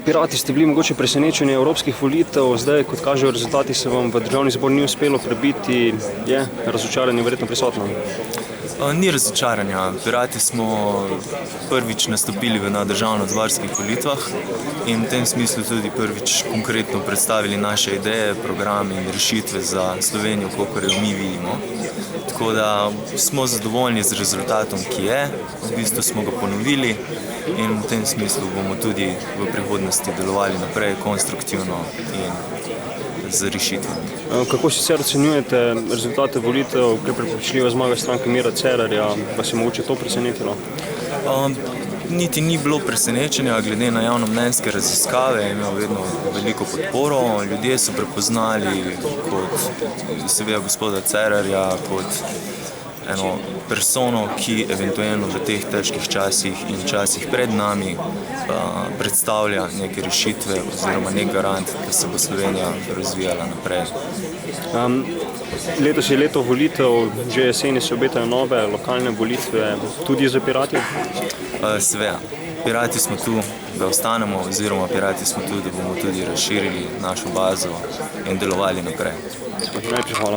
Pirati ste bili mogoče presenečeni evropskih volitev, zdaj, kot kažejo rezultati, se vam v državni zbor ni uspelo prebiti, je razočaranje verjetno prisotno? Ni razočaranja. Pirati smo prvič nastopili na državno-zborskih volitvah in v tem smislu tudi prvič konkretno predstavili naše ideje, programe in rešitve za Slovenijo, kakor jo mi vidimo. Tako da smo zadovoljni z rezultatom, ki je, v bistvu smo ga ponovili in v tem smislu bomo tudi v prihodnosti delovali naprej konstruktivno in z rešitvami. Kako sicer ocenjujete rezultate volitev, kaj prepričljiva zmaga stranke Mira Cerarja, vas je mogoče to presenetilo? Niti ni bilo presenečenja, glede na javnomnenjske raziskave je imel vedno veliko podporo. Ljudje so prepoznali kot seveda gospoda Cerarja, kot eno persono, ki eventualno v teh težkih časih in časih pred nami predstavlja neke rešitve oziroma nek garant, da se bo Slovenija razvijala naprej. Letos je leto volitev, že jeseni se obetajo nove lokalne volitve, tudi za Pirati? Seveda. Pirati smo tu, da ostanemo, oziroma Pirati smo tu, da bomo tudi razširili našo bazo in delovali naprej. Najprej hvala.